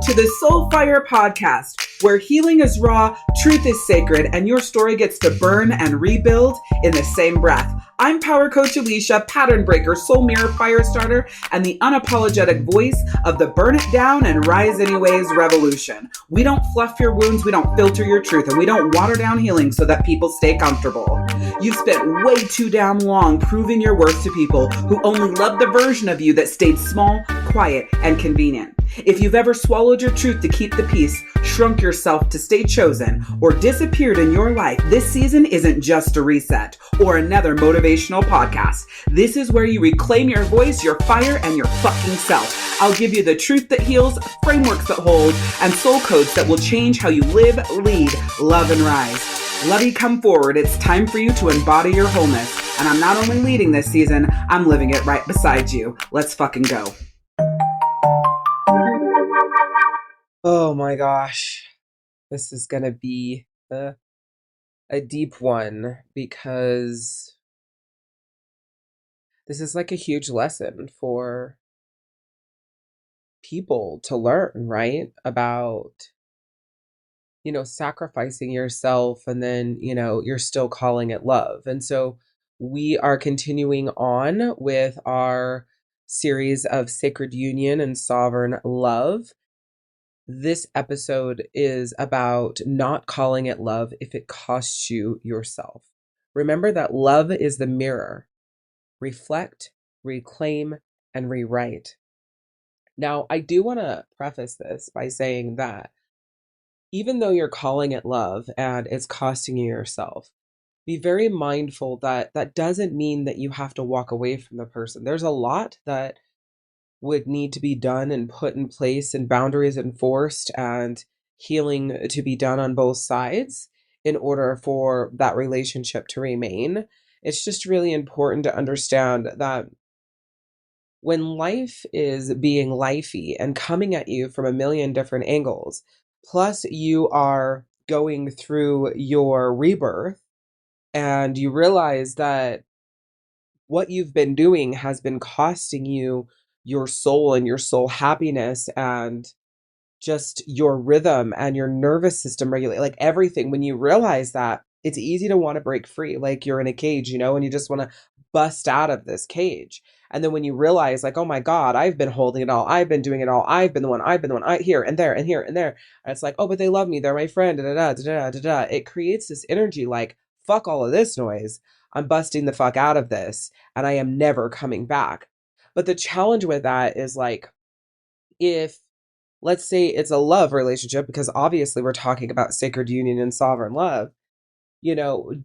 to the Soulfire Podcast, where healing is raw, truth is sacred, and your story gets to burn and rebuild in the same breath. I'm Power Coach Alishia, pattern breaker, soul mirror, fire starter, and the unapologetic voice of the burn it down and rise anyways revolution. We don't fluff your wounds, we don't filter your truth, and we don't water down healing so that people stay comfortable. You've spent way too damn long proving your worth to people who only love the version of you that stayed small, quiet, and convenient. If you've ever swallowed your truth to keep the peace, shrunk yourself to stay chosen, or disappeared in your life, this season isn't just a reset or another motivational podcast. This is where you reclaim your voice, your fire, and your fucking self. I'll give you the truth that heals, frameworks that hold, and soul codes that will change how you live, lead, love, and rise. Lovey, come forward. It's time for you to embody your wholeness. And I'm not only leading this season, I'm living it right beside you. Let's fucking go. Oh my gosh, this is going to be a deep one because this is like a huge lesson for people to learn, right? About, sacrificing yourself and then, you're still calling it love. And so we are continuing on with our series of Sacred Union and Sovereign Love. This episode is about not calling it love if it costs you yourself. Remember that love is the mirror. Reflect, reclaim, and rewrite. Now, I do want to preface this by saying that even though you're calling it love and it's costing you yourself, be very mindful that that doesn't mean that you have to walk away from the person. There's a lot that would need to be done and put in place and boundaries enforced and healing to be done on both sides in order for that relationship to remain. It's just really important to understand that when life is being lifey and coming at you from a million different angles, plus you are going through your rebirth and you realize that what you've been doing has been costing you your soul and your soul happiness and just your rhythm and your nervous system regulate, like everything. When you realize that, it's easy to want to break free, like you're in a cage, and you just want to bust out of this cage. And then when you realize, like, oh my God, I've been holding it all, I've been doing it all, I've been the one, I here and there and here and there. And it's like, oh, but they love me, they're my friend, da da da da da da. It creates this energy like, fuck all of this noise. I'm busting the fuck out of this and I am never coming back. But the challenge with that is like, if let's say it's a love relationship, because obviously we're talking about sacred union and sovereign love,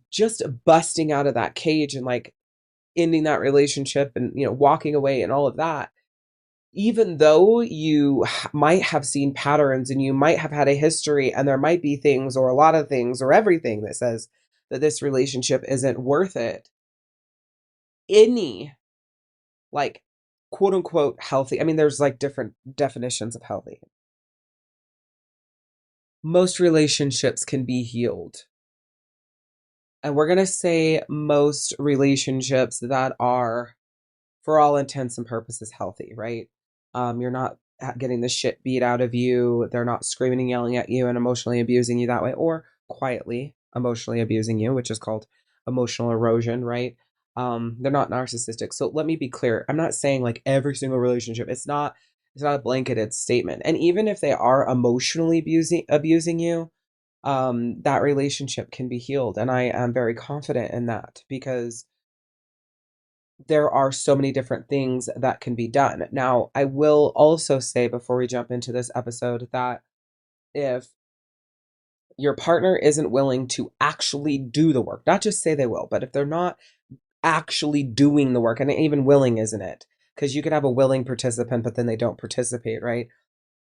just busting out of that cage and like ending that relationship and, walking away and all of that, even though you might have seen patterns and you might have had a history and there might be things or a lot of things or everything that says that this relationship isn't worth it, any like quote unquote healthy, I mean, there's like different definitions of healthy. Most relationships can be healed. And we're going to say most relationships that are, for all intents and purposes, healthy, right? You're not getting the shit beat out of you. They're not screaming and yelling at you and emotionally abusing you that way, or quietly emotionally abusing you, which is called emotional erosion, right? They're not narcissistic. So let me be clear. I'm not saying like every single relationship. It's not a blanketed statement. And even if they are emotionally abusing you, that relationship can be healed. And I am very confident in that because there are so many different things that can be done. Now, I will also say before we jump into this episode that if your partner isn't willing to actually do the work, not just say they will, but if they're not actually doing the work, and even willing isn't it, because you could have a willing participant, but then they don't participate, right?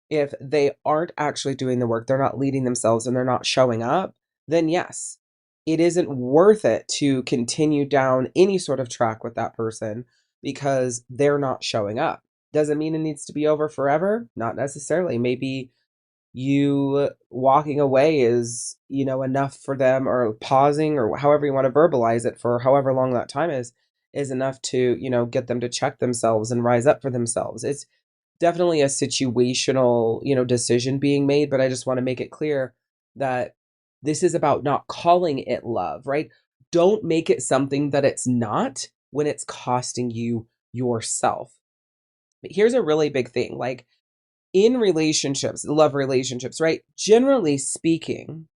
If they aren't actually doing the work, they're not leading themselves and they're not showing up, then yes, it isn't worth it to continue down any sort of track with that person because they're not showing up. Doesn't mean it needs to be over forever. Not necessarily. Maybe you walking away is, enough for them, or pausing, or however you want to verbalize it for however long that time is enough to, get them to check themselves and rise up for themselves. definitely a situational, decision being made, but I just want to make it clear that this is about not calling it love, right? Don't make it something that it's not when it's costing you yourself. But here's a really big thing, like in relationships, love relationships, right? Generally speaking,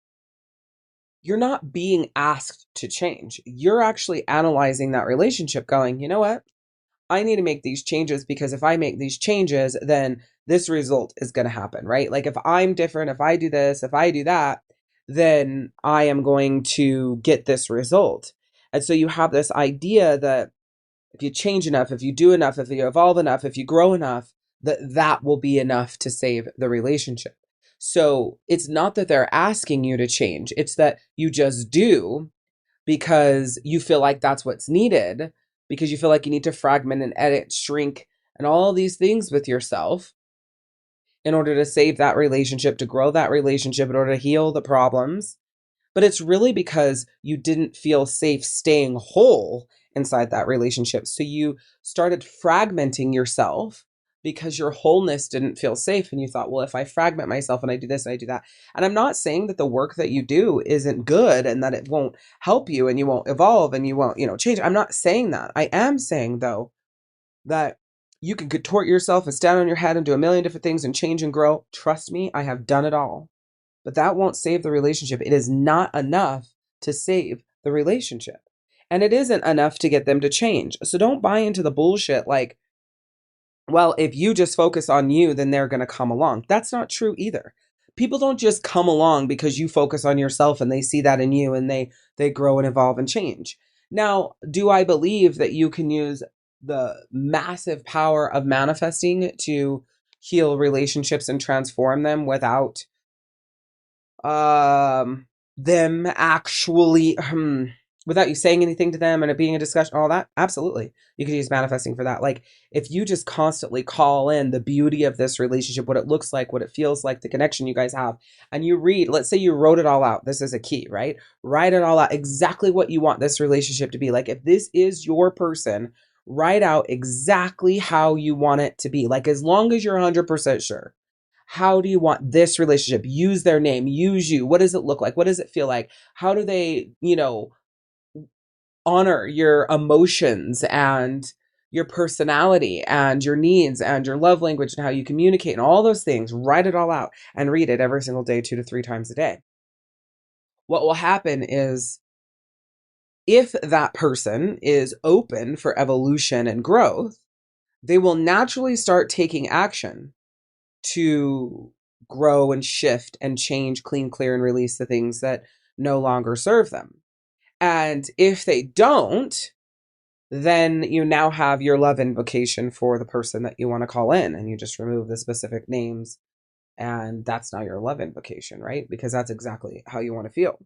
you're not being asked to change. You're actually analyzing that relationship going, you know what? I need to make these changes because if I make these changes, then this result is going to happen, right? Like if I'm different, if I do this, if I do that, then I am going to get this result. And so you have this idea that if you change enough, if you do enough, if you evolve enough, if you grow enough, that will be enough to save the relationship. So it's not that they're asking you to change. It's that you just do because you feel like that's what's needed, because you feel like you need to fragment and edit, shrink, and all these things with yourself in order to save that relationship, to grow that relationship, in order to heal the problems. But it's really because you didn't feel safe staying whole inside that relationship. So you started fragmenting yourself because your wholeness didn't feel safe. And you thought, well, if I fragment myself and I do this and I do that. And I'm not saying that the work that you do isn't good and that it won't help you and you won't evolve and you won't, change. I'm not saying that. I am saying, though, that you can contort yourself and stand on your head and do a million different things and change and grow. Trust me, I have done it all. But that won't save the relationship. It is not enough to save the relationship. And it isn't enough to get them to change. So don't buy into the bullshit like, well, if you just focus on you, then they're going to come along. That's not true either. People don't just come along because you focus on yourself and they see that in you and they grow and evolve and change. Now, do I believe that you can use the massive power of manifesting to heal relationships and transform them without them actually without you saying anything to them and it being a discussion, all that? Absolutely. You could use manifesting for that. Like if you just constantly call in the beauty of this relationship, what it looks like, what it feels like, the connection you guys have, and you read, let's say you wrote it all out. This is a key, right? Write it all out, exactly what you want this relationship to be. Like if this is your person, write out exactly how you want it to be. Like as long as you're 100% sure. How do you want this relationship? Use their name, use you. What does it look like? What does it feel like? How do they, honor your emotions and your personality and your needs and your love language and how you communicate and all those things? Write it all out and read it every single day, 2 to 3 times a day. What will happen is if that person is open for evolution and growth, they will naturally start taking action to grow and shift and change, clean, clear, and release the things that no longer serve them. And if they don't, then you now have your love invocation for the person that you want to call in, and you just remove the specific names, and that's now your love invocation, right? Because that's exactly how you want to feel.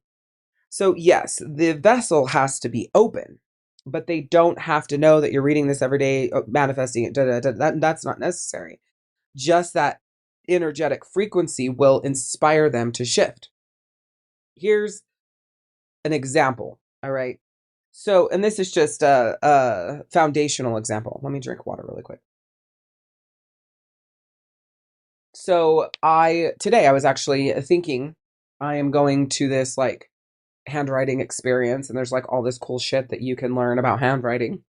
So yes, the vessel has to be open, but they don't have to know that you're reading this every day, manifesting it. That's not necessary. Just that energetic frequency will inspire them to shift. Here's an example. All right. So, and this is just a foundational example. Let me drink water really quick. So today I was actually thinking I am going to this like handwriting experience and there's like all this cool shit that you can learn about handwriting.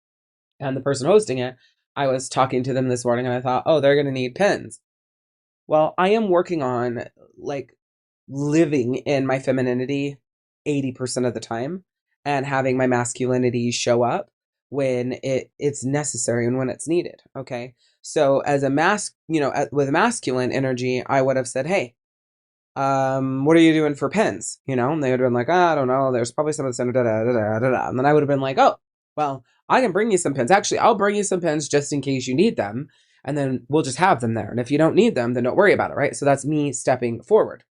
And the person hosting it, I was talking to them this morning and I thought, oh, they're going to need pens. Well, I am working on like living in my femininity 80% of the time and having my masculinity show up when it's necessary and when it's needed. Okay. So as a with masculine energy, I would have said, hey, what are you doing for pens? And they would have been like, I don't know. There's probably some of the center, And then I would have been like, oh, well, I can bring you some pens. Actually, I'll bring you some pens just in case you need them. And then we'll just have them there. And if you don't need them, then don't worry about it. Right. So that's me stepping forward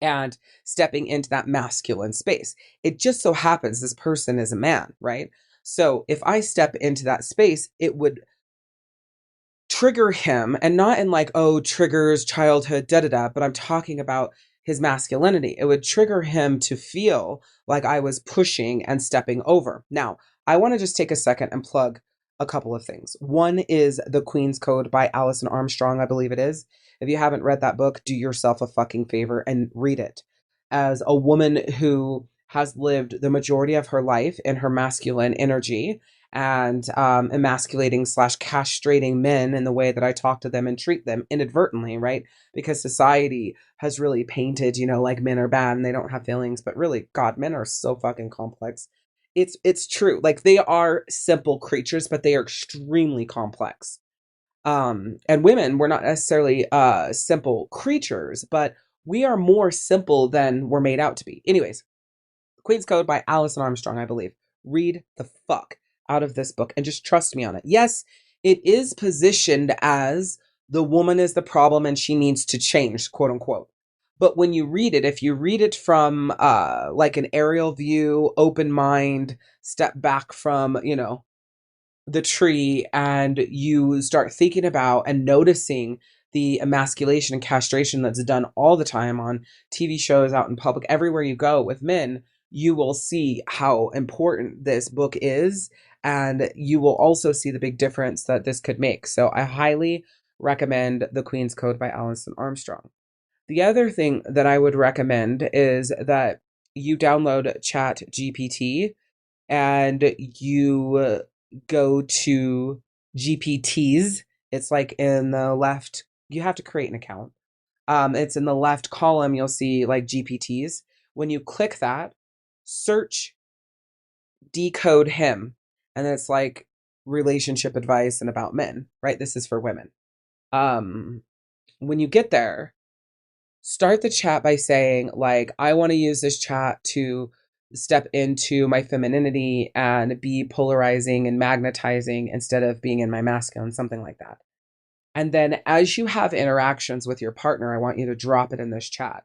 and stepping into that masculine space. It just so happens this person is a man, right? So if I step into that space, it would trigger him, and not in like, oh, triggers, childhood, but I'm talking about his masculinity. It would trigger him to feel like I was pushing and stepping over. Now, I want to just take a second and plug a couple of things. One is The Queen's Code by Alison Armstrong, I believe it is. If you haven't read that book, do yourself a fucking favor and read it. As a woman who has lived the majority of her life in her masculine energy and emasculating slash castrating men in the way that I talk to them and treat them inadvertently, right? Because society has really painted, like men are bad and they don't have feelings, but really, God, men are so fucking complex. It's true. Like, they are simple creatures, but they are extremely complex. And women, we're not necessarily simple creatures, but we are more simple than we're made out to be. Anyways, Queen's Code by Alison Armstrong, I believe. Read the fuck out of this book and just trust me on it. Yes, it is positioned as the woman is the problem and she needs to change, quote unquote. But when you read it, if you read it from like an aerial view, open mind, step back from, the tree, and you start thinking about and noticing the emasculation and castration that's done all the time on TV shows, out in public, everywhere you go with men, you will see how important this book is. And you will also see the big difference that this could make. So I highly recommend The Queen's Code by Alison Armstrong. The other thing that I would recommend is that you download Chat GPT and you go to GPTs. It's like in the left, you have to create an account. It's in the left column, you'll see like GPTs. When you click that, search decode him. And it's like relationship advice and about men, right? This is for women. When you get there, start the chat by saying, like, I want to use this chat to step into my femininity and be polarizing and magnetizing instead of being in my masculine, something like that. And then as you have interactions with your partner, I want you to drop it in this chat.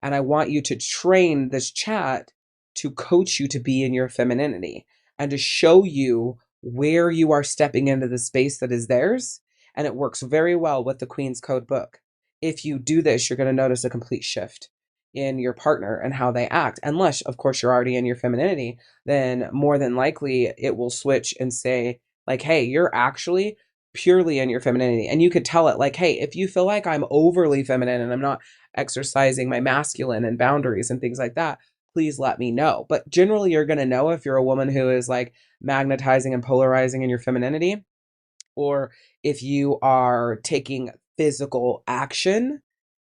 And I want you to train this chat to coach you to be in your femininity and to show you where you are stepping into the space that is theirs. And it works very well with the Queen's Code book. If you do this, you're going to notice a complete shift in your partner and how they act. Unless, of course, you're already in your femininity, then more than likely it will switch and say, like, hey, you're actually purely in your femininity. And you could tell it, like, hey, if you feel like I'm overly feminine and I'm not exercising my masculine and boundaries and things like that, please let me know. But generally, you're going to know if you're a woman who is like magnetizing and polarizing in your femininity, or if you are taking physical action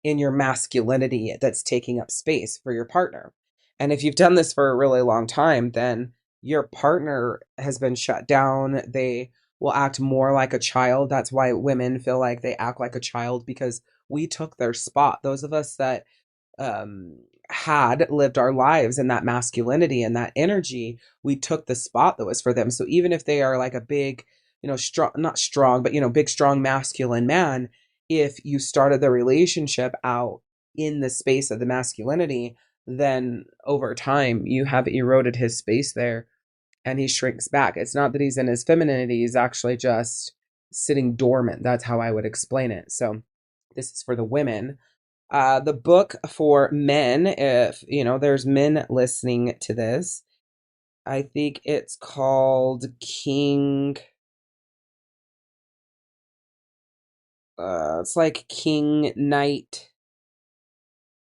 in your masculinity that's taking up space for your partner. And if you've done this for a really long time, then your partner has been shut down. They will act more like a child. That's why women feel like they act like a child, because we took their spot. Those of us that had lived our lives in that masculinity and that energy, we took the spot that was for them. So even if they are like a big, strong, not strong, but, big, strong masculine man, if you started the relationship out in the space of the masculinity, then over time you have eroded his space there and he shrinks back. It's not that he's in his femininity, he's actually just sitting dormant. That's how I would explain it. So this is for the women. The book for men, if, there's men listening to this, I think it's called King... it's like King Knight,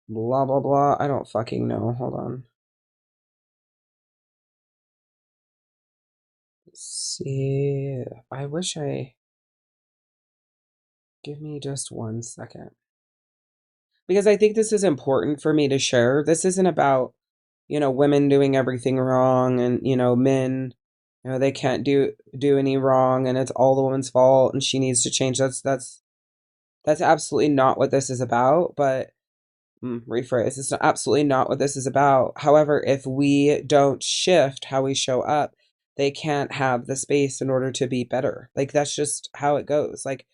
blah, blah, blah. I don't fucking know. Hold on. Let's see. I wish give me just 1 second. Because I think this is important for me to share. This isn't about, women doing everything wrong and, men, they can't do any wrong and it's all the woman's fault and she needs to change. That's absolutely not what this is about. But rephrase, it's absolutely not what this is about. However, if we don't shift how we show up, they can't have the space in order to be better. Like, that's just how it goes. Like,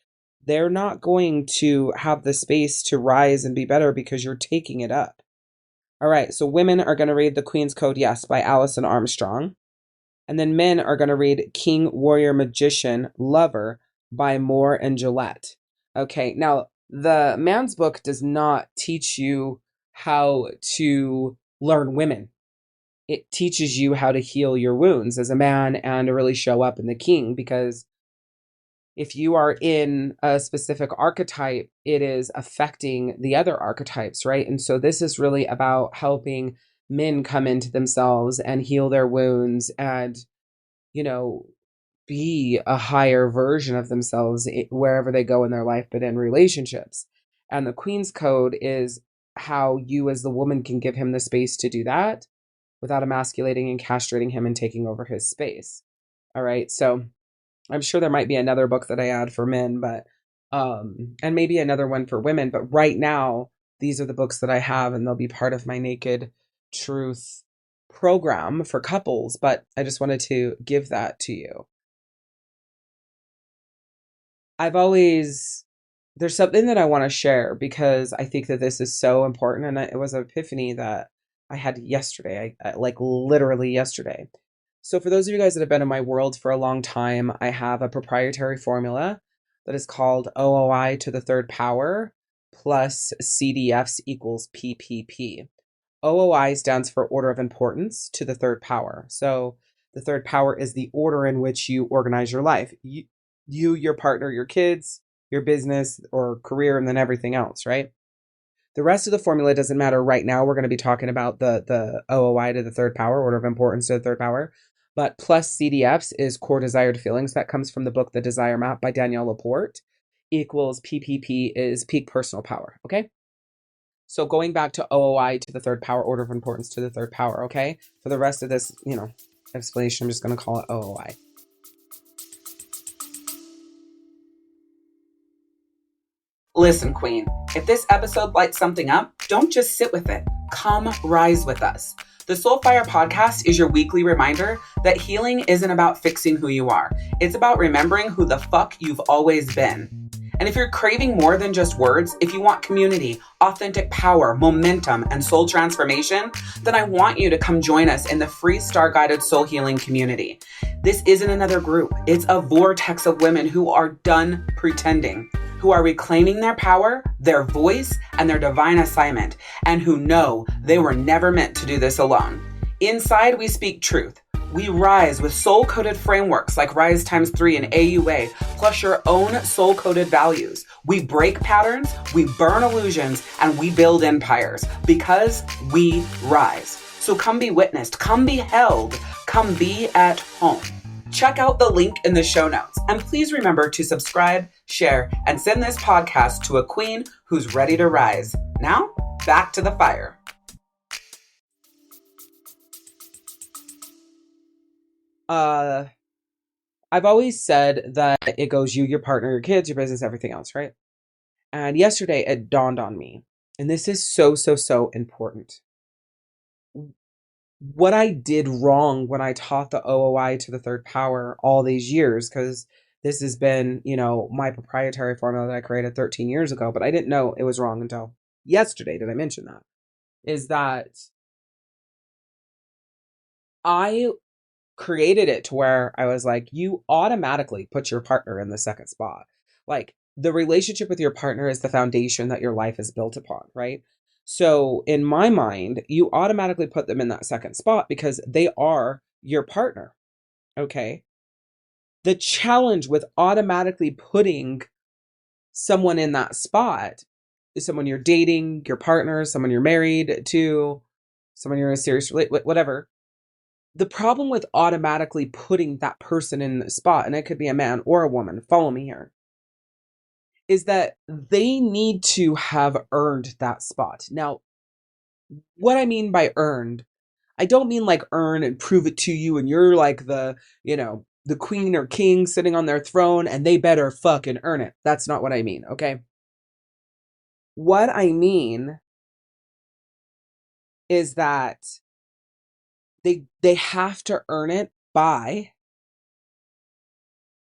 they're not going to have the space to rise and be better because you're taking it up. All right, so women are going to read The Queen's Code, yes, by Alison Armstrong. And then men are going to read King, Warrior, Magician, Lover by Moore and Gillette. Okay, now the man's book does not teach you how to learn women it teaches you how to heal your wounds as a man and to really show up in the king. Because if you are in a specific archetype, it is affecting the other archetypes, right? And so this is really about helping men come into themselves and heal their wounds and, be a higher version of themselves wherever they go in their life, but in relationships. And the Queen's Code is how you as the woman can give him the space to do that without emasculating and castrating him and taking over his space. All right. So I'm sure there might be another book that I add for men, but and maybe another one for women. But right now, these are the books that I have, and they'll be part of my Naked Truth program for couples. But I just wanted to give that to you. There's something that I want to share because I think that this is so important. And it was an epiphany that I had yesterday, like literally yesterday. So for those of you guys that have been in my world for a long time, I have a proprietary formula that is called OOI to the third power plus CDFs equals PPP. OOI stands for order of importance to the third power. So the third power is the order in which you organize your life. You, your partner, your kids, your business or career, and then everything else, right? The rest of the formula doesn't matter right now. We're going to be talking about the OOI to the third power, order of importance to the third power. But plus CDFs is core desired feelings. That comes from the book, The Desire Map by Danielle Laporte, equals PPP is peak personal power. Okay. So going back to OOI to the third power, order of importance to the third power. Okay. For the rest of this, explanation, I'm just going to call it OOI. Listen, Queen, if this episode lights something up, don't just sit with it. Come rise with us. The Soulfire Podcast is your weekly reminder that healing isn't about fixing who you are. It's about remembering who the fuck you've always been. And if you're craving more than just words, if you want community, authentic power, momentum, and soul transformation, then I want you to come join us in the free star-guided soul healing community. This isn't another group. It's a vortex of women who are done pretending, who are reclaiming their power, their voice, and their divine assignment, and who know they were never meant to do this alone. Inside, we speak truth. We rise with soul-coded frameworks like Rise x3 and AUA, plus your own soul-coded values. We break patterns, we burn illusions, and we build empires because we rise. So come be witnessed, come be held, come be at home. Check out the link in the show notes. And please remember to subscribe, share, and send this podcast to a queen who's ready to rise. Now, back to the fire. I've always said that it goes you, your partner, your kids, your business, everything else, right? And yesterday it dawned on me, and this is so, so, so important. What I did wrong when I taught the OOI to the third power all these years, because this has been, my proprietary formula that I created 13 years ago, but I didn't know it was wrong until yesterday. Did I mention that? Is that I created it to where I was like, you automatically put your partner in the second spot. Like, the relationship with your partner is the foundation that your life is built upon, right? So in my mind, you automatically put them in that second spot because they are your partner. Okay. The challenge with automatically putting someone in that spot is someone you're dating, your partner, someone you're married to, someone you're in a serious relationship, whatever. The problem with automatically putting that person in the spot, and it could be a man or a woman, follow me here, is that they need to have earned that spot. Now, what I mean by earned, I don't mean like earn and prove it to you and you're like the queen or king sitting on their throne and they better fucking earn it. That's not what I mean, okay? What I mean is that they have to earn it by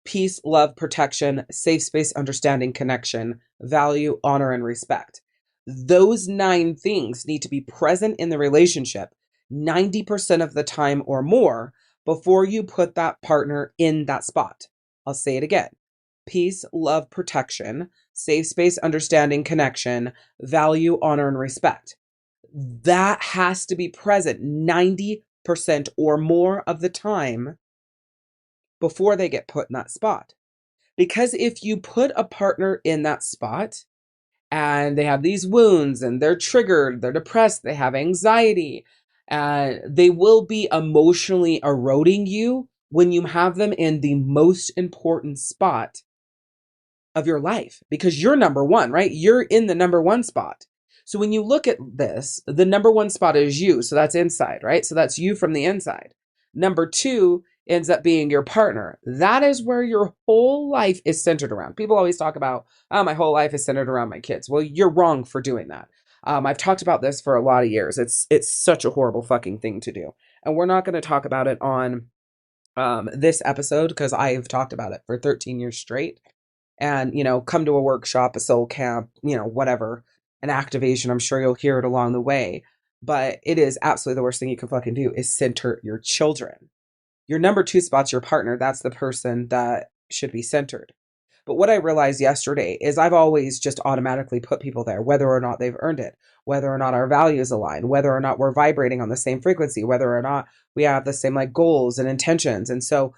peace, love, protection, safe space, understanding, connection, value, honor, and respect. Those 9 things need to be present in the relationship 90% of the time or more before you put that partner in that spot. I'll say it again. Peace, love, protection, safe space, understanding, connection, value, honor, and respect. That has to be present 90% or more of the time before they get put in that spot. Because if you put a partner in that spot and they have these wounds and they're triggered, they're depressed, they have anxiety, and they will be emotionally eroding you when you have them in the most important spot of your life, because you're number one, right? You're in the number one spot. So when you look at this, the number one spot is you. So that's inside, right? So that's you from the inside. Number two ends up being your partner. That is where your whole life is centered around. People always talk about, oh, my whole life is centered around my kids. Well, you're wrong for doing that. I've talked about this for a lot of years. It's such a horrible fucking thing to do. And we're not going to talk about it on this episode because I've talked about it for 13 years straight. And, come to a workshop, a soul camp, whatever, an activation. I'm sure you'll hear it along the way. But it is absolutely the worst thing you can fucking do is center your children. Your number two spot's your partner. That's the person that should be centered. But what I realized yesterday is I've always just automatically put people there, whether or not they've earned it, whether or not our values align, whether or not we're vibrating on the same frequency, whether or not we have the same goals and intentions. And so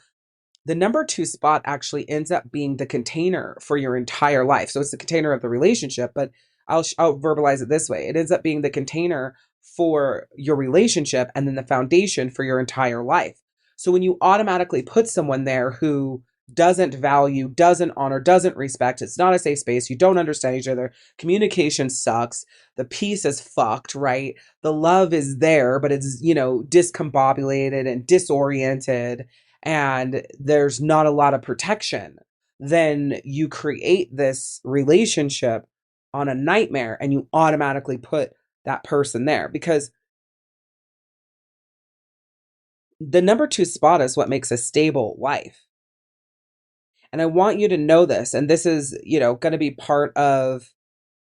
the number two spot actually ends up being the container for your entire life. So it's the container of the relationship, but I'll verbalize it this way. It ends up being the container for your relationship and then the foundation for your entire life. So when you automatically put someone there who doesn't value, doesn't honor, doesn't respect, it's not a safe space, you don't understand each other, communication sucks, the peace is fucked, right? The love is there, but it's, discombobulated and disoriented, and there's not a lot of protection, then you create this relationship on a nightmare and you automatically put that person there because the number two spot is what makes a stable life. And I want you to know this, and this is, going to be part of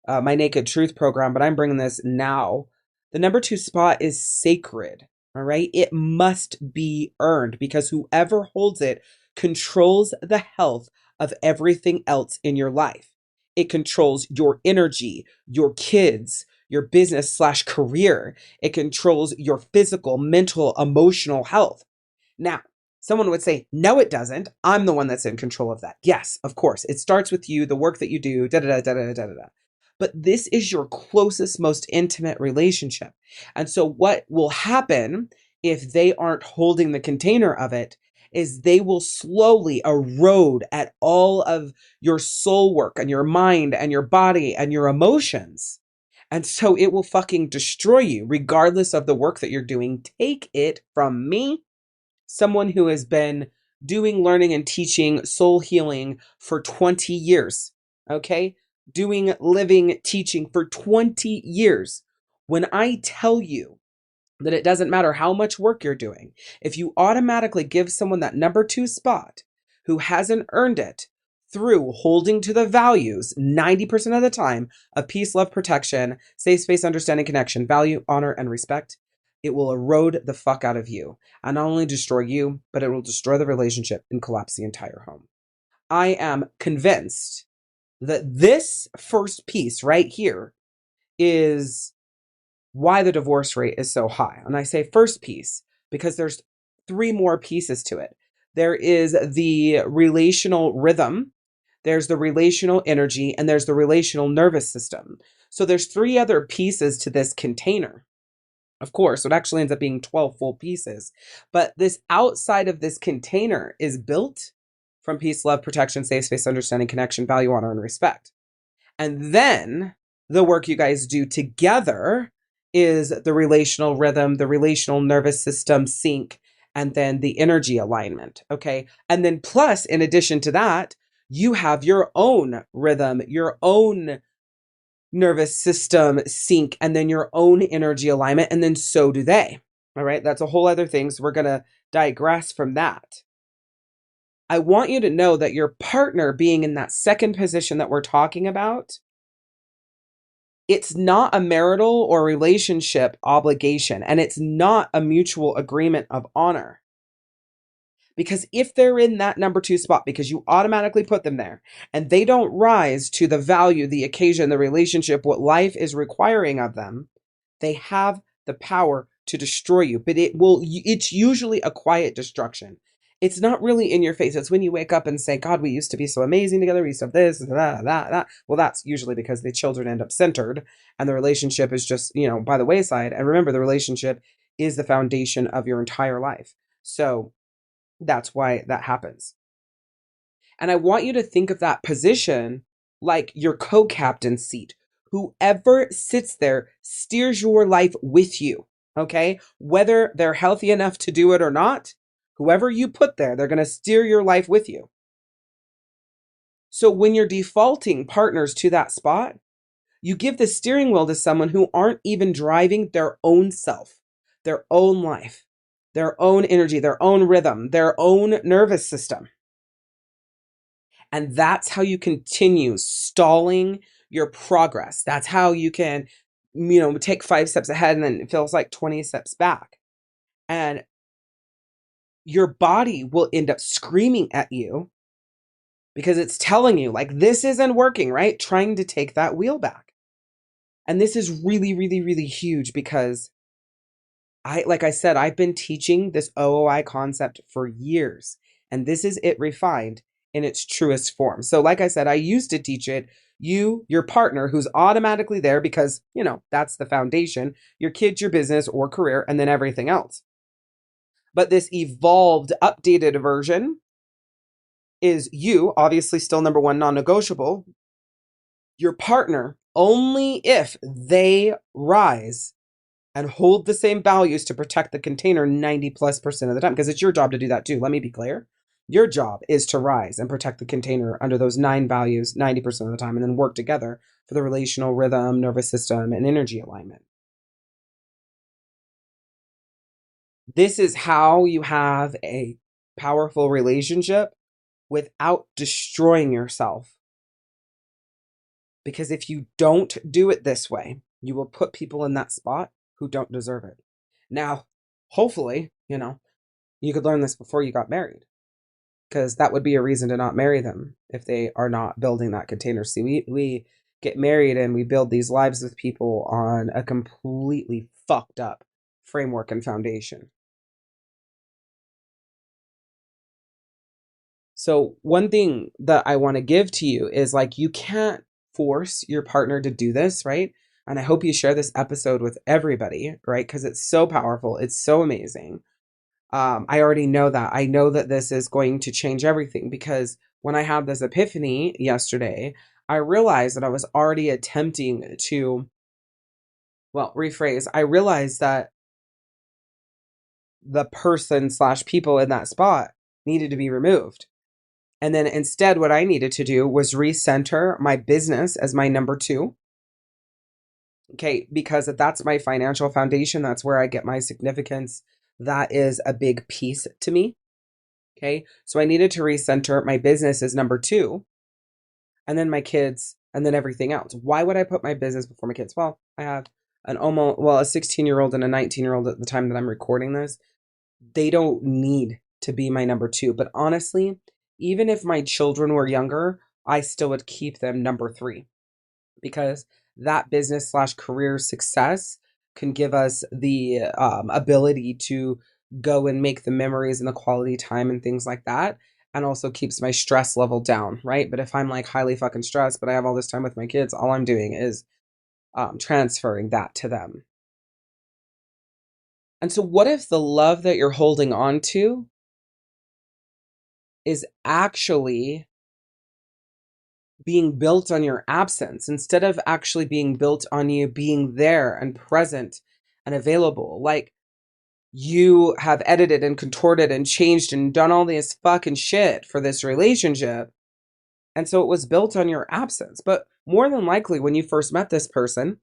my Naked Truth program, but I'm bringing this now. The number two spot is sacred, all right? It must be earned because whoever holds it controls the health of everything else in your life. It controls your energy, your kids, your business/career. It controls your physical, mental, emotional health. Now, someone would say, no, it doesn't. I'm the one that's in control of that. Yes, of course. It starts with you, the work that you do, da-da-da-da-da-da-da. But this is your closest, most intimate relationship. And so what will happen if they aren't holding the container of it is they will slowly erode at all of your soul work and your mind and your body and your emotions. And so it will fucking destroy you regardless of the work that you're doing. Take it from me, someone who has been doing learning and teaching soul healing for 20 years, okay? Doing living teaching for 20 years. When I tell you that it doesn't matter how much work you're doing, if you automatically give someone that number two spot who hasn't earned it through holding to the values 90% of the time of peace, love, protection, safe space, understanding, connection, value, honor, and respect, it will erode the fuck out of you and not only destroy you, but it will destroy the relationship and collapse the entire home. I am convinced that this first piece right here is why the divorce rate is so high. And I say first piece because there's three more pieces to it. There is the relational rhythm, there's the relational energy, and there's the relational nervous system. So there's three other pieces to this container. Of course, it actually ends up being 12 full pieces. But this outside of this container is built from peace, love, protection, safe space, understanding, connection, value, honor, and respect. And then the work you guys do together is the relational rhythm, the relational nervous system sync, and then the energy alignment. Okay. And then plus, in addition to that, you have your own rhythm, your own nervous system sync, and then your own energy alignment. And then so do they. All right. That's a whole other thing. So we're going to digress from that. I want you to know that your partner being in that second position that we're talking about, it's not a marital or relationship obligation, and it's not a mutual agreement of honor. Because if they're in that number two spot, because you automatically put them there, and they don't rise to the value, the occasion, the relationship, what life is requiring of them, they have the power to destroy you, but it's usually a quiet destruction. It's not really in your face. It's when you wake up and say, God, we used to be so amazing together. We used to have this and that. Well, that's usually because the children end up centered and the relationship is just, by the wayside. And remember, the relationship is the foundation of your entire life. So that's why that happens. And I want you to think of that position like your co-captain seat. Whoever sits there steers your life with you, okay? Whether they're healthy enough to do it or not, whoever you put there, they're going to steer your life with you. So when you're defaulting partners to that spot, you give the steering wheel to someone who aren't even driving their own self, their own life, their own energy, their own rhythm, their own nervous system. And that's how you continue stalling your progress. That's how you can, take 5 steps ahead and then it feels like 20 steps back. And your body will end up screaming at you because it's telling you like, this isn't working, right? Trying to take that wheel back. And this is really, really, really huge because like I said, I've been teaching this OOI concept for years, and this is it refined in its truest form. So like I said, I used to teach it, your partner who's automatically there because, that's the foundation, your kids, your business or career, and then everything else. But this evolved, updated version is you, obviously still number one, non-negotiable, your partner, only if they rise and hold the same values to protect the container 90+% of the time, because it's your job to do that too. Let me be clear. Your job is to rise and protect the container under those 9 values 90% of the time, and then work together for the relational rhythm, nervous system, and energy alignment. This is how you have a powerful relationship without destroying yourself. Because if you don't do it this way, you will put people in that spot who don't deserve it. Now, hopefully, you could learn this before you got married, because that would be a reason to not marry them if they are not building that container. See, we get married and we build these lives with people on a completely fucked up framework and foundation. So one thing that I want to give to you is like, you can't force your partner to do this, right? And I hope you share this episode with everybody, right? Because it's so powerful. It's so amazing. I already know that. I know that this is going to change everything, because when I had this epiphany yesterday, I realized that I was already attempting to, rephrase. I realized that the person / people in that spot needed to be removed. And then instead, what I needed to do was recenter my business as my number 2. Okay, because that's my financial foundation. That's where I get my significance. That is a big piece to me. Okay, so I needed to recenter my business as number 2, and then my kids, and then everything else. Why would I put my business before my kids? Well, I have a 16-year-old and a 19-year-old at the time that I'm recording this. They don't need to be my number 2. But honestly, even if my children were younger, I still would keep them number 3, because that business / career success can give us the ability to go and make the memories and the quality time and things like that, and also keeps my stress level down, right? But if I'm like highly fucking stressed, but I have all this time with my kids, all I'm doing is transferring that to them. And so what if the love that you're holding on to is actually being built on your absence, instead of actually being built on you being there and present and available? Like, you have edited and contorted and changed and done all this fucking shit for this relationship. And so it was built on your absence. But more than likely, when you first met this person,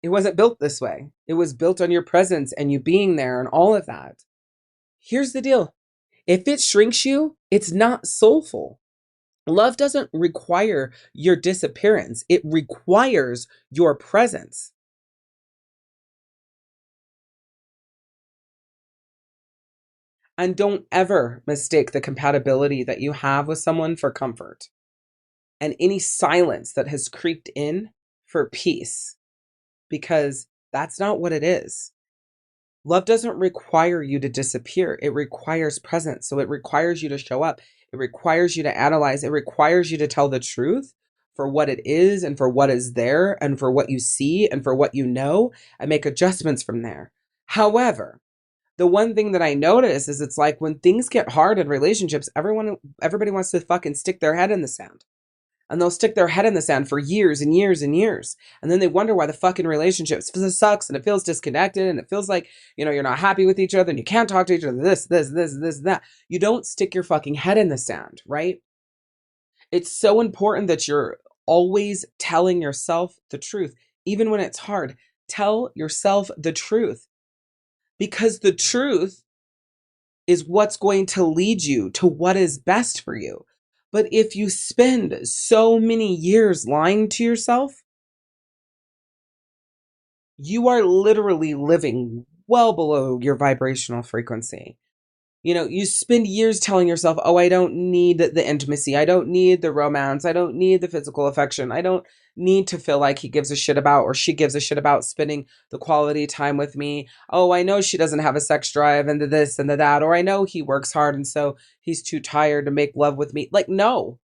it wasn't built this way. It was built on your presence and you being there and all of that. Here's the deal. If it shrinks you, it's not soulful. Love doesn't require your disappearance. It requires your presence. And don't ever mistake the compatibility that you have with someone for comfort, and any silence that has creeped in for peace, because that's not what it is. Love doesn't require you to disappear. It requires presence. So it requires you to show up. It requires you to analyze. It requires you to tell the truth for what it is and for what is there and for what you see and for what you know and make adjustments from there. However, the one thing that I notice is it's like when things get hard in relationships, everybody wants to fucking stick their head in the sand. And they'll stick their head in the sand for years and years and years. And then they wonder why the fucking relationship sucks and it feels disconnected and it feels like, you're not happy with each other and you can't talk to each other, this, that. You don't stick your fucking head in the sand, right? It's so important that you're always telling yourself the truth. Even when it's hard, tell yourself the truth. Because the truth is what's going to lead you to what is best for you. But if you spend so many years lying to yourself, you are literally living well below your vibrational frequency. You spend years telling yourself, oh, I don't need the intimacy. I don't need the romance. I don't need the physical affection. I don't need to feel like he gives a shit about or she gives a shit about spending the quality time with me. Oh, I know she doesn't have a sex drive and the this and the that. Or I know he works hard and so he's too tired to make love with me. Like, no.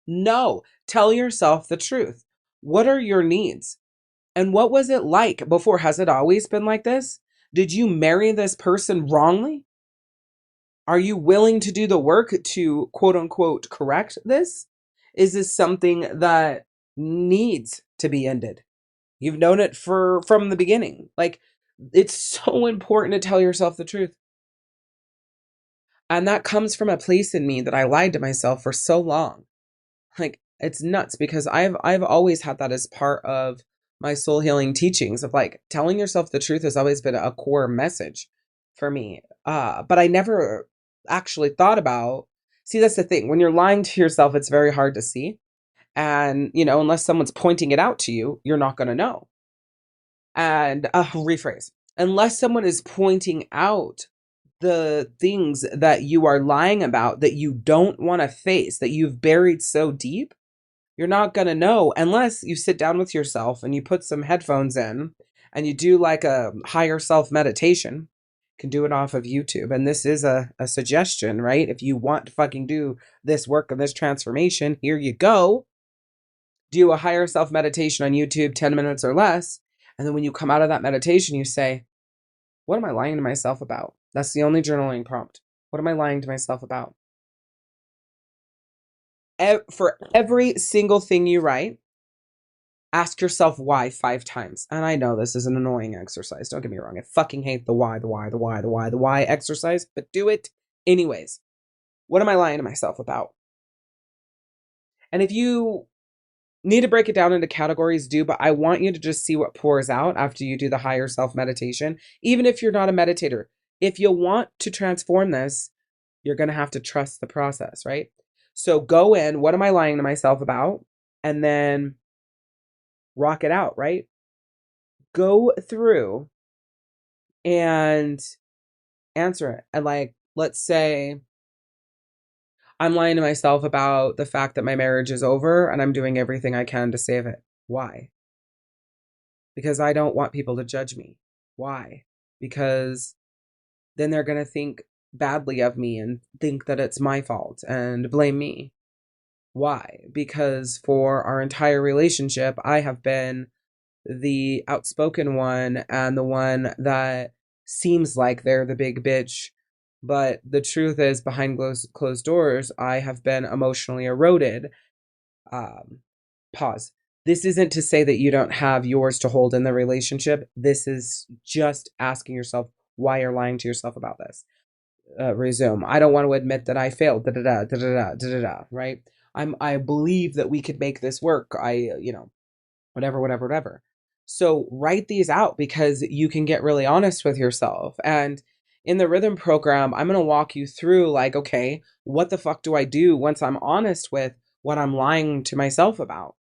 Tell yourself the truth. What are your needs? And what was it like before? Has it always been like this? Did you marry this person wrongly? Are you willing to do the work to quote unquote correct this? Is this something that needs to be ended? You've known it from the beginning. Like, it's so important to tell yourself the truth. And that comes from a place in me that I lied to myself for so long. Like, it's nuts because I've always had that as part of my soul healing teachings of like telling yourself the truth has always been a core message for me. But I never actually thought about, see, that's the thing. When you're lying to yourself, it's very hard to see. And, unless someone's pointing it out to you, you're not going to know. And rephrase, unless someone is pointing out the things that you are lying about that you don't want to face, that you've buried so deep, you're not going to know unless you sit down with yourself and you put some headphones in and you do like a higher self meditation. You can do it off of YouTube. And this is a suggestion, right? If you want to fucking do this work and this transformation, here you go. Do a higher self meditation on YouTube, 10 minutes or less. And then when you come out of that meditation, you say, what am I lying to myself about? That's the only journaling prompt. What am I lying to myself about? For every single thing you write, ask yourself why 5 times. And I know this is an annoying exercise. Don't get me wrong. I fucking hate the why exercise, but do it anyways. What am I lying to myself about? And if you need to break it down into categories, do, but I want you to just see what pours out after you do the higher self meditation. Even if you're not a meditator, if you want to transform this, you're going to have to trust the process, right? So go in, what am I lying to myself about? And then rock it out, right? Go through and answer it. And like, let's say I'm lying to myself about the fact that my marriage is over and I'm doing everything I can to save it. Why? Because I don't want people to judge me. Why? Because then they're going to think badly of me and think that it's my fault and blame me. Why? Because for our entire relationship, I have been the outspoken one and the one that seems like they're the big bitch. But the truth is, behind closed doors, I have been emotionally eroded. Pause. This isn't to say that you don't have yours to hold in the relationship. This is just asking yourself why you're lying to yourself about this. Resume. I don't want to admit that I failed. Right? I believe that we could make this work. Whatever. So write these out because you can get really honest with yourself. And in the rhythm program, I'm going to walk you through like, okay, what the fuck do I do once I'm honest with what I'm lying to myself about?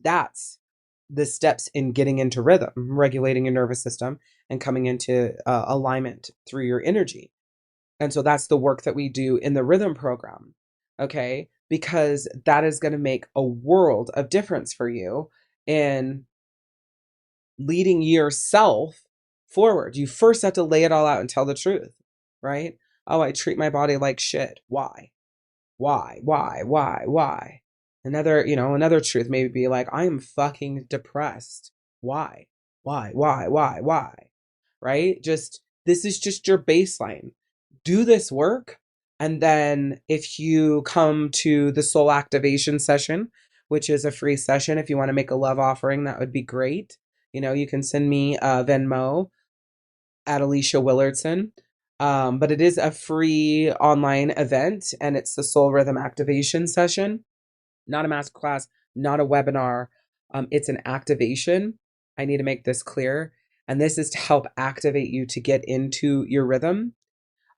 That's the steps in getting into rhythm, regulating your nervous system and coming into alignment through your energy. And so that's the work that we do in the rhythm program. Okay. Because that is going to make a world of difference for you in leading yourself forward. You first have to lay it all out and tell the truth, right? Oh, I treat my body like shit. Why? Why? Another truth maybe be like, I am fucking depressed. Why? Why? Right? This is just your baseline. Do this work. And then if you come to the soul activation session, which is a free session, if you want to make a love offering, that would be great. You can send me a Venmo at Alishia Willardson. But it is a free online event, and it's the soul rhythm activation session, not a masterclass, not a webinar. It's an activation. I need to make this clear. And this is to help activate you to get into your rhythm.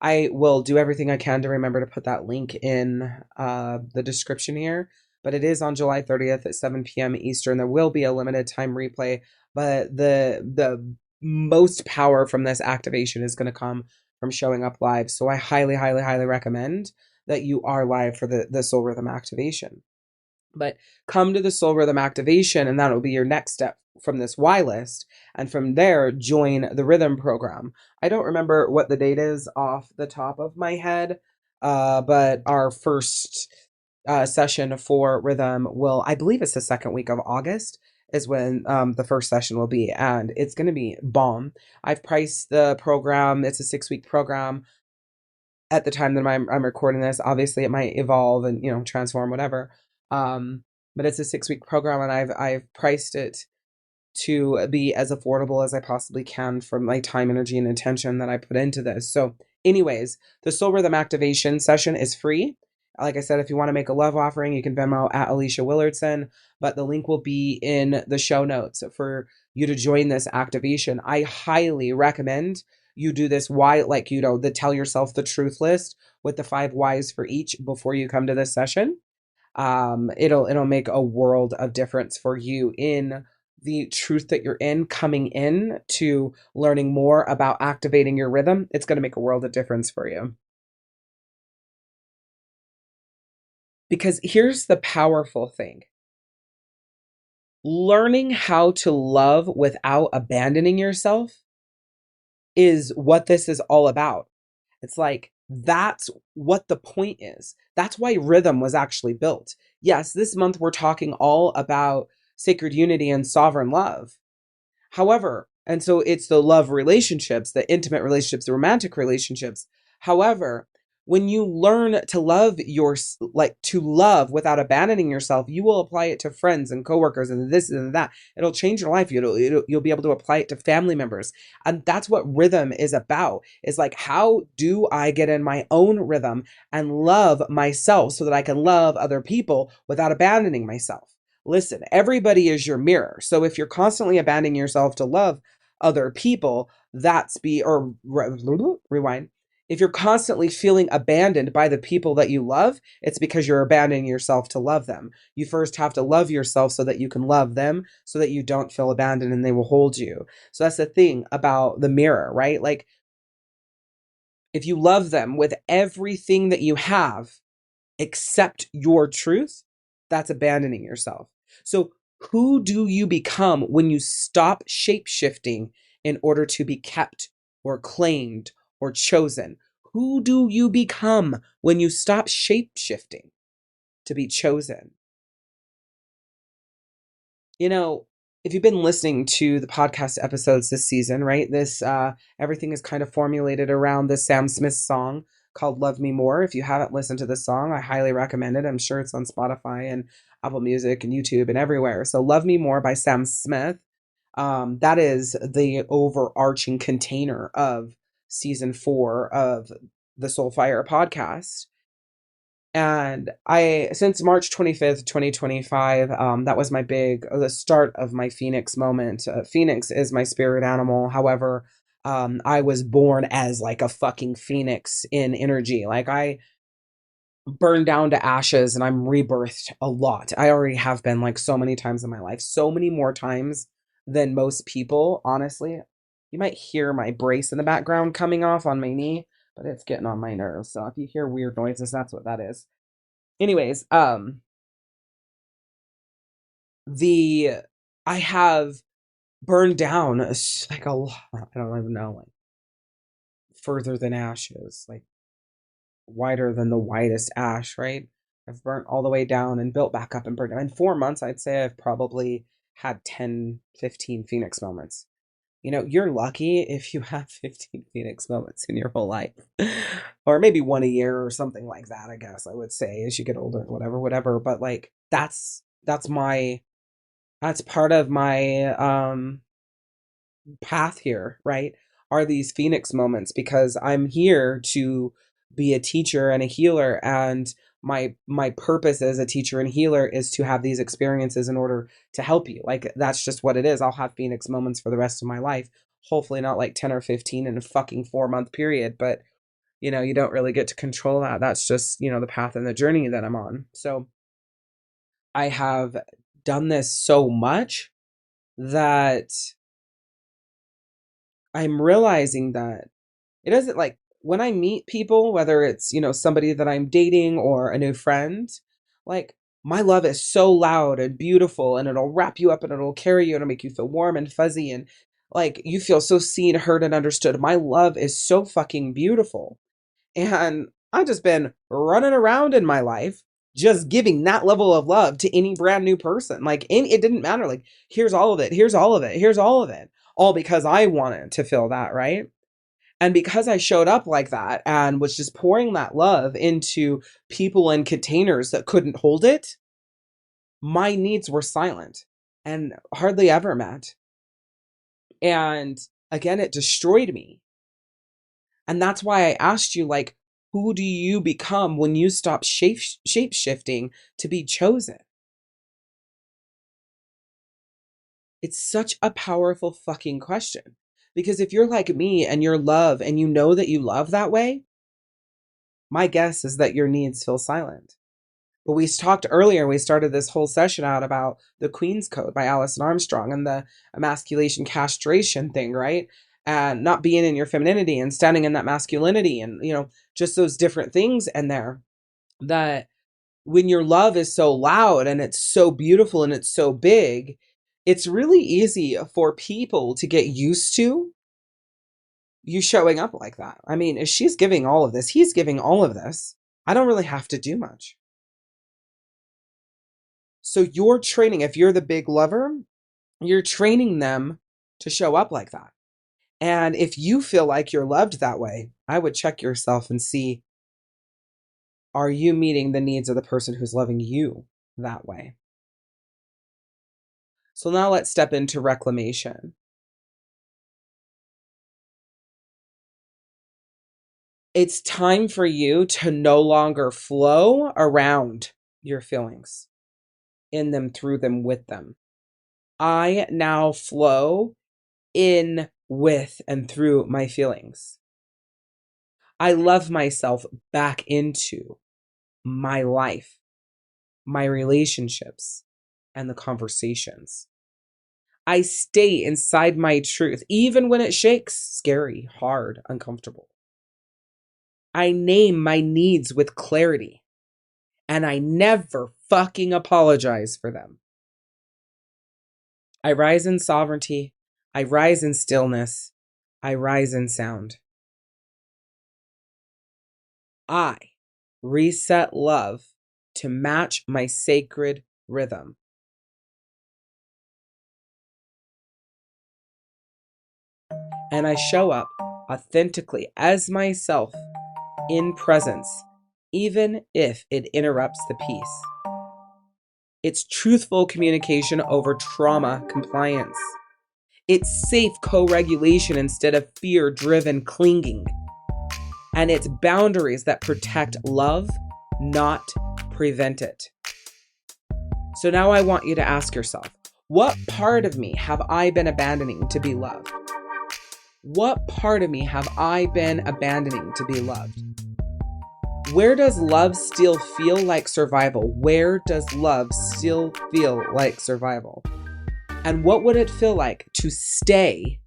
I will do everything I can to remember to put that link in the description here. But it is on July 30th at 7 p.m. Eastern. There will be a limited time replay, but the most power from this activation is going to come from showing up live. So I highly, highly, highly recommend that you are live for the soul rhythm activation. But come to the soul rhythm activation, and that'll be your next step from this Y list. And from there, join the rhythm program. I don't remember what the date is off the top of my head, but our first session for rhythm I believe it's the second week of August is when the first session will be, and it's going to be bomb. I've priced the program. It's a 6-week program. At the time that I'm recording this, obviously it might evolve and transform, whatever. But it's a 6-week program, and I've priced it to be as affordable as I possibly can from my time, energy, and attention that I put into this. So, anyways, the Soul Rhythm Activation session is free. Like I said, if you want to make a love offering, you can Venmo at Alishia Willardson, but the link will be in the show notes for you to join this activation. I highly recommend you do this the tell yourself the truth list with the 5 whys for each before you come to this session. It'll make a world of difference for you in the truth that you're in, coming in to learning more about activating your rhythm. It's going to make a world of difference for you. Because here's the powerful thing. Learning how to love without abandoning yourself is what this is all about. It's like, that's what the point is. That's why rhythm was actually built. Yes, this month we're talking all about sacred unity and sovereign love. However, and so it's the love relationships, the intimate relationships, the romantic relationships. However, when you learn to love to love without abandoning yourself, you will apply it to friends and coworkers and this and that. It'll change your life. You'll be able to apply it to family members. And that's what rhythm is about. Is like, how do I get in my own rhythm and love myself so that I can love other people without abandoning myself? Listen, everybody is your mirror. So if you're constantly abandoning yourself to love other people, rewind. If you're constantly feeling abandoned by the people that you love, it's because you're abandoning yourself to love them. You first have to love yourself so that you can love them, so that you don't feel abandoned and they will hold you. So that's the thing about the mirror, right? Like, if you love them with everything that you have, except your truth, that's abandoning yourself. So who do you become when you stop shape-shifting in order to be kept or claimed or chosen? Who do you become when you stop shape-shifting to be chosen? If you've been listening to the podcast episodes this season, right, everything is kind of formulated around this Sam Smith song called Love Me More. If you haven't listened to the song, I highly recommend it. I'm sure it's on Spotify and Apple Music and YouTube and everywhere. So Love Me More by Sam Smith. That is the overarching container of season 4 of the Soulfire podcast. And since March 25th, 2025, that was the start of my Phoenix moment. Phoenix is my spirit animal. However, I was born as like a fucking Phoenix in energy. Like, I burned down to ashes and I'm rebirthed a lot. I already have been, like, so many times in my life, so many more times than most people, honestly. You might hear my brace in the background coming off on my knee, but it's getting on my nerves. So if you hear weird noises, that's what that is. Anyways, I have burned down like a lot. I don't even know, like further than ashes, like wider than the widest ash, right? I've burnt all the way down and built back up and burned down. In 4 months, I'd say I've probably had 10, 15 Phoenix moments. You're lucky if you have 15 Phoenix moments in your whole life, or maybe one a year or something like that, I guess I would say, as you get older, whatever. But like, that's part of my path here, right? Are these Phoenix moments, because I'm here to be a teacher and a healer, and my purpose as a teacher and healer is to have these experiences in order to help you. Like, that's just what it is. I'll have Phoenix moments for the rest of my life. Hopefully not like 10 or 15 in a fucking 4-month period, but you don't really get to control that. That's just, the path and the journey that I'm on. So I have done this so much that I'm realizing that it doesn't, like, when I meet people, whether it's, somebody that I'm dating or a new friend, like, my love is so loud and beautiful, and it'll wrap you up and it'll carry you and it'll make you feel warm and fuzzy, and like you feel so seen, heard, and understood. My love is so fucking beautiful. And I've just been running around in my life just giving that level of love to any brand new person. Like, it didn't matter. Like, here's all of it. Here's all of it. Here's all of it. All because I wanted to feel that, right? And because I showed up like that and was just pouring that love into people and containers that couldn't hold it, my needs were silent and hardly ever met. And again, it destroyed me. And that's why I asked you, like, who do you become when you stop shape-shifting to be chosen? It's such a powerful fucking question. Because if you're like me and you're love and you know that you love that way, my guess is that your needs feel silent. But we talked earlier, we started this whole session out about the Queen's Code by Alison Armstrong and the emasculation castration thing, right? And not being in your femininity and standing in that masculinity, and, just those different things in there, that when your love is so loud and it's so beautiful and it's so big, it's really easy for people to get used to you showing up like that. I mean, if she's giving all of this, he's giving all of this, I don't really have to do much. So you're training, if you're the big lover, you're training them to show up like that. And if you feel like you're loved that way, I would check yourself and see, are you meeting the needs of the person who's loving you that way? So now let's step into reclamation. It's time for you to no longer flow around your feelings, in them, through them, with them. I now flow in, with, and through my feelings. I love myself back into my life, my relationships, and the conversations. I stay inside my truth, even when it shakes, scary, hard, uncomfortable. I name my needs with clarity, and I never fucking apologize for them. I rise in sovereignty. I rise in stillness. I rise in sound. I reset love to match my sacred rhythm. And I show up authentically as myself in presence, even if it interrupts the peace. It's truthful communication over trauma compliance. It's safe co-regulation instead of fear-driven clinging. And it's boundaries that protect love, not prevent it. So now I want you to ask yourself, what part of me have I been abandoning to be loved? What part of me have I been abandoning to be loved? Where does love still feel like survival? Where does love still feel like survival? And what would it feel like to stay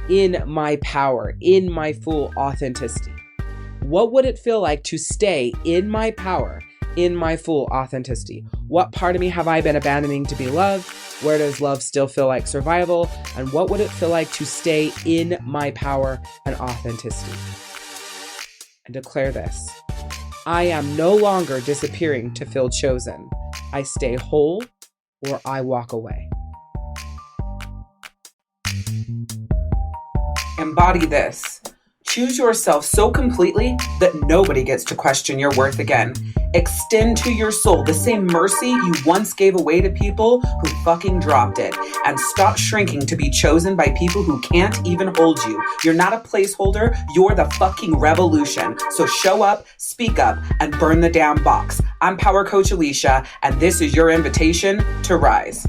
in my power, in my full authenticity? What would it feel like to stay in my power, in my full authenticity? What part of me have I been abandoning to be loved? Where does love still feel like survival? And what would it feel like to stay in my power and authenticity? And declare this: I am no longer disappearing to feel chosen. I stay whole or I walk away. Embody this. Choose yourself so completely that nobody gets to question your worth again. Extend to your soul the same mercy you once gave away to people who fucking dropped it. And stop shrinking to be chosen by people who can't even hold you. You're not a placeholder, you're the fucking revolution. So show up, speak up, and burn the damn box. I'm Power Coach Alishia, and this is your invitation to rise.